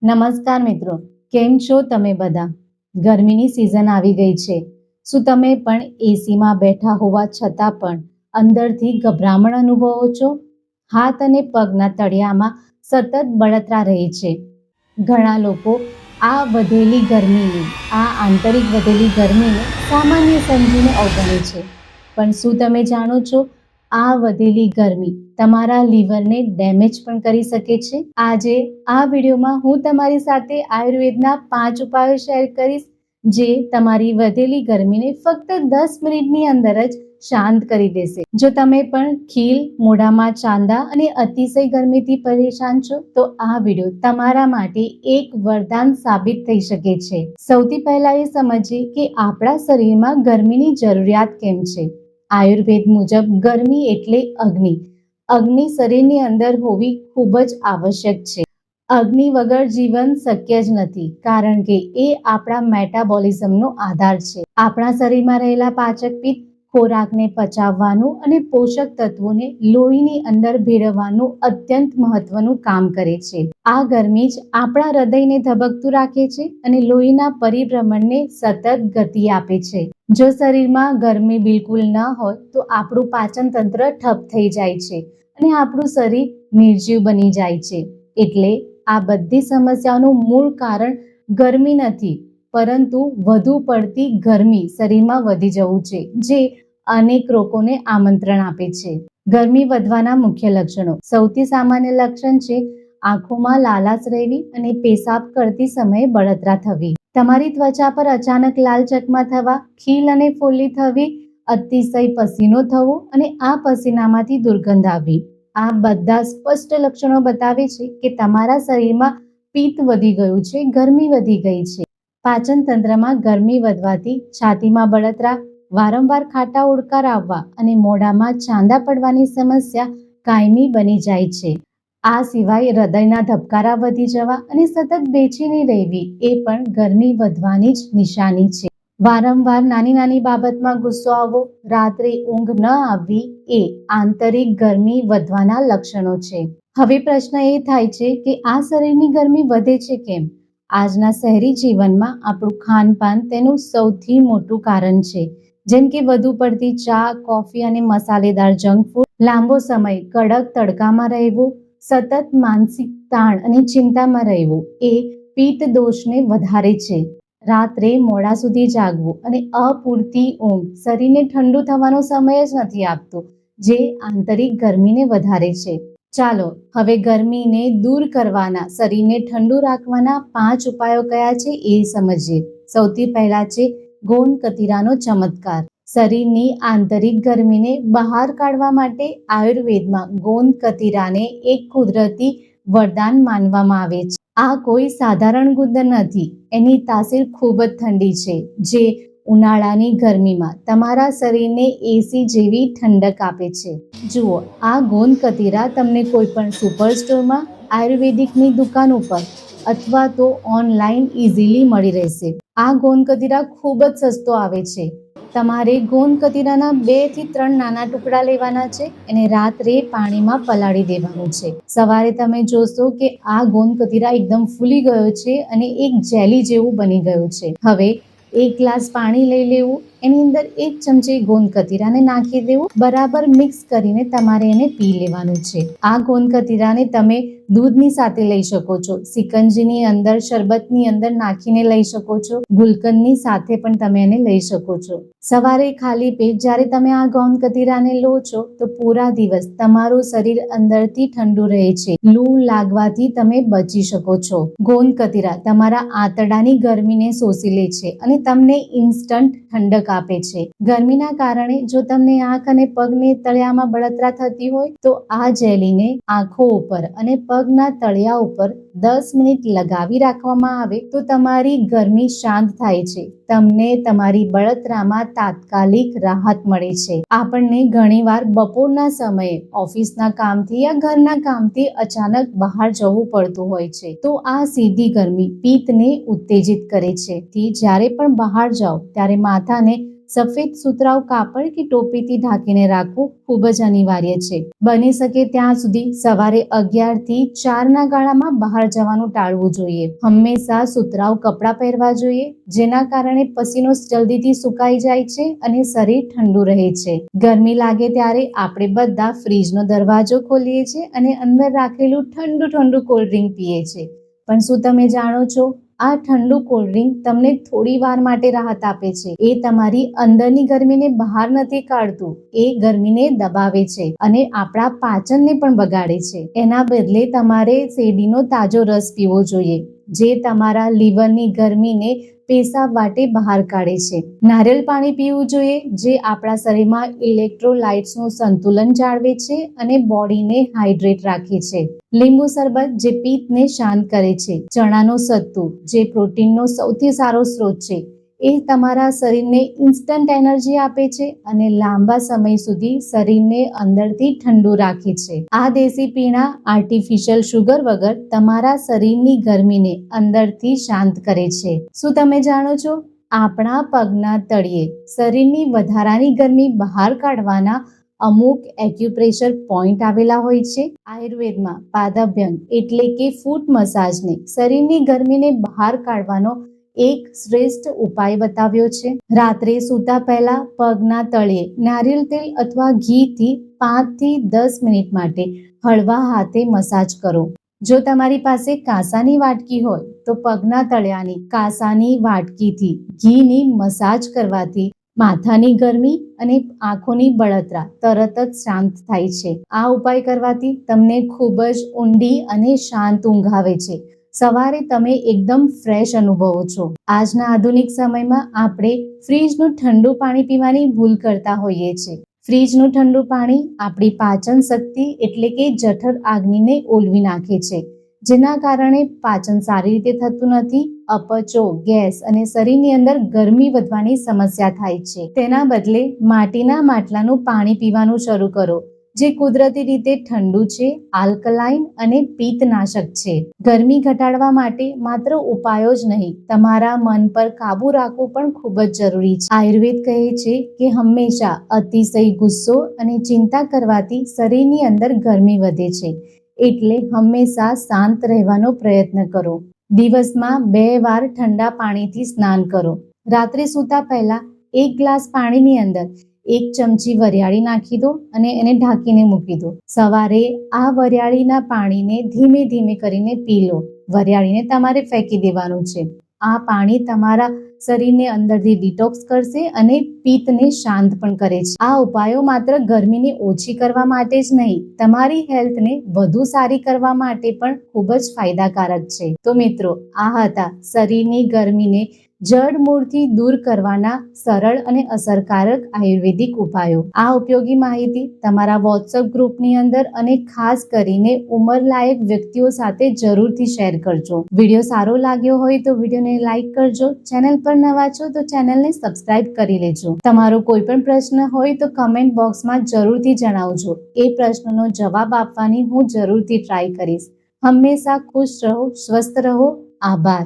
નમસ્કાર મિત્રો, કેમ છો તમે બધા? ગરમીની સિઝન આવી ગઈ છે. શું તમે પણ એસીમાં બેઠા હોવા છતાં પણ અંદરથી ગભરામણ અનુભવો છો? હાથ અને પગના તળિયામાં સતત બળતરા રહે છે. ઘણા લોકો આ આંતરિક વધેલી ગરમીને સામાન્ય સમજીને અવગણે છે. પણ શું તમે જાણો છો, આ વધેલી ગરમી તમારા લીવરને ડેમેજ પણ કરી શકે છે? આજે આ વિડીયોમાં હું તમારી સાથે આયુર્વેદના 5 ઉપાયો શેર કરીશ, જે તમારી વધેલી ગરમીને ફક્ત 10 મિનિટની અંદર જ શાંત કરી દેશે. જો તમે પણ ખીલ, મોઢામાં ચાંદા અને અતિશય ગરમીથી પરેશાન છો, તો આ વિડીયો તમારા માટે એક વરદાન સાબિત થઈ શકે છે. સૌથી પહેલા એ સમજીએ કે આપણા શરીરમાં ગરમીની જરૂરિયાત કેમ છે. આયુર્વેદ મુજબ ગરમી એટલે અગ્નિ. અગ્નિ શરીરની અંદર હોવી ખૂબ જ આવશ્યક છે. અગ્નિ વગર જીવન શક્ય જ નથી, કારણ કે એ આપણા મેટાબોલિઝમનો આધાર છે. આપણા શરીરમાં રહેલા પાચક પિત્ત ખોરાકને પચાવવાનું અને પોષક તત્વોને લોહીની અંદર ભેળવવાનું અત્યંત મહત્વનું કામ કરે છે. આ ગરમી જ આપણા હૃદયને ધબકતું રાખે છે અને લોહીના પરિભ્રમણને સતત ગતિ આપે છે. જો શરીરમાં ગરમી બિલકુલ ન હોય તો આપણું પાચન તંત્ર ઠપ થઈ જાય છે અને આપણું શરીર નિર્જીવ બની જાય છે. એટલે આ બધી સમસ્યાઓનું મૂળ કારણ ગરમી નથી, પરંતુ વધુ પડતી ગરમી શરીરમાં વધી જવું છે, જે અનેક રોગોને આમંત્રણ આપે છે. ગરમી વધવાના મુખ્ય લક્ષણો. સૌથી સામાન્ય લક્ષણ છે આંખોમાં લાલાશ રહેવી અને પેશાબ કરતી સમયે બળતરા થવી. તમારી ત્વચા પર અચાનક લાલ ચકમા થવા, ખીલ અને ફોલ્લી થવી, અતિશય પસીનો થવો અને આ પસીનામાંથી દુર્ગંધ આવવી. આ બધા સ્પષ્ટ લક્ષણો બતાવે છે કે તમારા શરીરમાં પિત્ત વધી ગયું છે, ગરમી વધી ગઈ છે. પાચન તંત્રમાં ગરમી વધવાથી છાતીમાં બળતરા, વારંવાર ખાટા ઓડકાર આવવા અને મોઢામાં ચાંદા પડવાની સમસ્યા કાયમી બની જાય છે. આ સિવાય હૃદયના ધબકારા વધી જવા અને સતત બેચેની રહેવી એ પણ ગરમી વધવાની જ નિશાની છે. વારંવાર નાની નાની બાબતમાં ગુસ્સો આવવો, રાત્રે ઊંઘ ન આવવી એ આંતરિક ગરમી વધવાના લક્ષણો છે. હવે પ્રશ્ન એ થાય છે કે આ શરીરની ગરમી વધે છે કેમ? આજના શહેરી જીવનમાં આપણું ખાનપાન તેનું સૌથી મોટું કારણ છે. જેમ કે વધુ પડતી ચા, કોફી અને મસાલેદાર જંક ફૂડ, લાંબો સમય કડક તડકામાં રહેવું, સતત માનસિક તાણ અને ચિંતામાં રહેવું એ પિત્ત દોષને વધારે છે. રાત્રે મોડા સુધી જાગવું અને અપૂરતી ઊંઘ શરીરને ઠંડુ થવાનો સમય જ નથી આપતું, જે આંતરિક ગરમીને વધારે છે. ચાલો હવે ગરમીને દૂર કરવાના, શરીરને ઠંડુ રાખવાના 5 ઉપાયો કયા છે એ સમજીએ. સૌથી પહેલા છે ગોંદ કતીરાનો ચમત્કાર. શરીરની આંતરિક ગરમીને બહાર કાઢવા માટે આયુર્વેદમાં ગોંદ કતીરાને એક કુદરતી વરદાન માનવામાં આવે છે. આ કોઈ સાધારણ ગુંદ નથી. એની તાસીર ખૂબ જ ઠંડી છે, જે ઉનાળાની ગરમીમાં તમારા શરીરને એસી જેવી ઠંડક આપે છે. જુઓ, આ ગોંદ કતીરા તમને કોઈ પણ સુપર સ્ટોરમાં, આયુર્વેદિકની દુકાન ઉપર અથવા તો ઓનલાઈન ઇઝીલી મળી રહેશે. આ ગોંદ કતીરા ખૂબ જ સસ્તો આવે છે. તમારે ગોંદ કતીરાના 2 થી 3 નાના ટુકડા લેવાના છે અને રાત્રે પાણીમાં પલાળી દેવાનું છે. સવારે તમે જોશો કે આ ગોંદ કતીરા એકદમ ફૂલી ગયો છે અને એક જેલી જેવું બની ગયું છે. હવે 1 ગ્લાસ પાણી લઈ લેવું, એની અંદર 1 ચમચી ગોંદ કતીરાને નાખી દેવું, બરાબર મિક્સ કરીને તમારે એને પી લેવાનું છે. આ ગોંદ કતીરાને તમે દૂધની સાથે લઈ શકો છો, સિકંજીની અંદર, શરબતની અંદર નાખીને લઈ શકો છો, ગુલકંદની સાથે પણ તમે એને લઈ શકો છો. સવારે ખાલી પેટ જ્યારે તમે આ ગોંદ કતીરાને લો છો તો પૂરા દિવસ તમારું શરીર અંદરથી ઠંડુ રહે છે. લૂ લાગવાથી તમે બચી શકો છો. ગોંદ કતીરા તમારા આંતરડાની ગરમીને શોષી લે છે અને તમને ઇન્સ્ટન્ટ ઠંડક આપે છે. ગરમીના કારણે જો તમને આંખ અને પગને તળિયામાં બળતરા થતી હોય તો આ જેલીને આંખો ઉપર અને પગના તળિયા ઉપર 10 મિનિટ લગાવી રાખવામાં આવે તો તમારી ગરમી શાંત થાય છે. તમને તમારી બળતરામાં તાત્કાલિક રાહત મળે છે. આપણને ઘણીવાર બપોરના સમયે ઓફિસના કામથી યા ઘરના કામથી અચાનક બહાર જવું પડતું હોય છે, તો આ સીધી ગરમી પિત્તને ઉત્તેજિત કરે છે. જ્યારે પણ બહાર જાઓ ત્યારે માથાને સફેદ સુતરાઉ કાપડ કે ટોપીથી ઢાંકીને રાખવું ખૂબ જ અનિવાર્ય છે. બની શકે ત્યાં સુધી સવારે 11 થી 4 ગાળામાં બહાર જવાનું ટાળવું જોઈએ. હંમેશા સુતરાઉ કપડાં પહેરવા જોઈએ, જેના કારણે પસીનો જલ્દીથી સુકાઈ જાય છે અને શરીર ઠંડુ રહે છે. ગરમી લાગે ત્યારે આપણે બધા ફ્રીજનો દરવાજો ખોલીએ છીએ અને અંદર રાખેલું ઠંડુ ઠંડુ કોલ્ડ ડ્રિંક પીએ છીએ. પણ શું તમે જાણો છો, આ ઠંડુ કોલ્ડ ડ્રિંક તમને થોડી વાર માટે રાહત આપે છે. એ તમારી અંદરની ગરમીને બહાર નથી કાઢતું, એ ગરમીને દબાવે છે અને આપણા પાચનને પણ બગાડે છે. એના બદલે તમારે શેરડીનો તાજો રસ પીવો જોઈએ, જે તમારા લીવરની ગરમીને પેશાબ વાટે બહાર કાઢે છે. નારિયેળ પાણી પીવું જોઈએ, જે આપણા શરીરમાં ઇલેક્ટ્રોલાઇટ્સનું સંતુલન જાળવે છે અને બોડીને હાઇડ્રેટ રાખે છે. લીંબુ શરબત, જે પિત્તને શાંત કરે છે. ચણાનો સત્તુ, જે પ્રોટીનનો સૌથી સારો સ્ત્રોત છે, એ તમારા શરીરને ઇન્સ્ટન્ટ એનર્જી આપે છે અને લાંબા સમય સુધી શરીરને અંદરથી ઠંડુ રાખે છે. આ દેશી પીણા આર્ટિફિશિયલ શુગર વગર તમારા શરીરની ગરમીને અંદરથી શાંત કરે છે. શું તમે જાણો છો, આપણા પગના તળિયે શરીરની વધારાની ગરમી બહાર કાઢવાના અમુક એક્યુપ્રેશર પોઈન્ટ આવેલા હોય છે. આયુર્વેદમાં પાદાભ્યંગ એટલે કે ફૂટ મસાજને શરીરની ગરમીને બહાર કાઢવાનો એક શ્રેષ્ઠ ઉપાય બતાવ્યો છે. રાત્રે સૂતા પહેલા પગના તળિયે નારિયેળ તેલ અથવા ઘીથી 5 થી 10 મિનિટ માટે હળવા હાથે મસાજ કરો. જો તમારી પાસે કાંસાની વાટકી હોય તો પગના તળિયાની કાંસાની વાટકીથી ઘીની મસાજ કરવાથી માથાની ગરમી અને આંખોની બળતરા તરત જ શાંત થાય છે. આ ઉપાય કરવાથી તમને ખૂબ જ ઊંડી અને શાંત ઊંઘ આવે છે. સવારે તમે એકદમ ફ્રેશ અનુભવો છો. આજના આધુનિક સમયમાં આપણે ફ્રીજનું ઠંડુ પાણી પીવાની ભૂલ કરતા હોઈએ છીએ. ફ્રીજનું ઠંડુ પાણી આપણી પાચન શક્તિ એટલે કે જઠર આગનીને ઓલવી નાખે છે, જેના કારણે પાચન સારી રીતે થતું નથી. અપચો, ગેસ અને શરીરની અંદર ગરમી વધવાની સમસ્યા થાય છે. તેના બદલે માટીના માટલાનું પાણી પીવાનું શરૂ કરો, જે કુદરતી રીતે ઠંડુ છે, આલ્કલાઇન અને પિત્તનાશક છે. ગરમી ઘટાડવા માટે માત્ર ઉપાયો જ નહીં, તમારા મન પર કાબુ રાખવું પણ ખૂબ જ જરૂરી છે. આયુર્વેદ કહે છે કે હંમેશા અતિશય ગુસ્સો અને ચિંતા કરવાથી શરીરની અંદર ગરમી વધે છે. એટલે હંમેશા શાંત રહેવાનો પ્રયત્ન કરો. દિવસમાં 2 વાર ઠંડા પાણીથી સ્નાન કરો. રાત્રે સૂતા પહેલા 1 ગ્લાસ પાણીની અંદર 1 ચમચી વરિયાળી નાખી દો અને એને ઢાંકીને મૂકી દો. સવારે આ વરિયાળીના પાણીને ધીમે ધીમે કરીને પી લો. વરિયાળીને તમારે ફેંકી દેવાનું છે. આ પાણી તમારા શરીરને અંદરથી ડિટોક્સ કરશે અને પિત્તને શાંત પણ કરે છે. આ ઉપાયો માત્ર ગરમીને ઓછી કરવા માટે જ નહીં, તમારી હેલ્થને વધુ સારી કરવા માટે પણ ખૂબ જ ફાયદાકારક છે. તો મિત્રો, આ હતા શરીરની ગરમીને જડ મૂળથી દૂર કરવાના સરળ અને અસરકારક આયુર્વેદિક ઉપાયો. આ ઉપયોગી માહિતી તમારા વોટ્સએપ ગ્રુપની અંદર અને ખાસ કરીને ઉંમરલાયક વ્યક્તિઓ સાથે જરૂરથી શેર કરજો. વિડીયો સારો લાગ્યો હોય તો વિડીયોને લાઈક કરજો. ચેનલ પર નવા છો તો ચેનલને સબસ્ક્રાઇબ કરી લેજો. તમારો કોઈ પણ પ્રશ્ન હોય તો કમેન્ટ બોક્સમાં જરૂરથી જણાવજો. એ પ્રશ્નનો જવાબ આપવાની હું જરૂરથી ટ્રાય કરીશ. હંમેશા ખુશ રહો, સ્વસ્થ રહો. આભાર.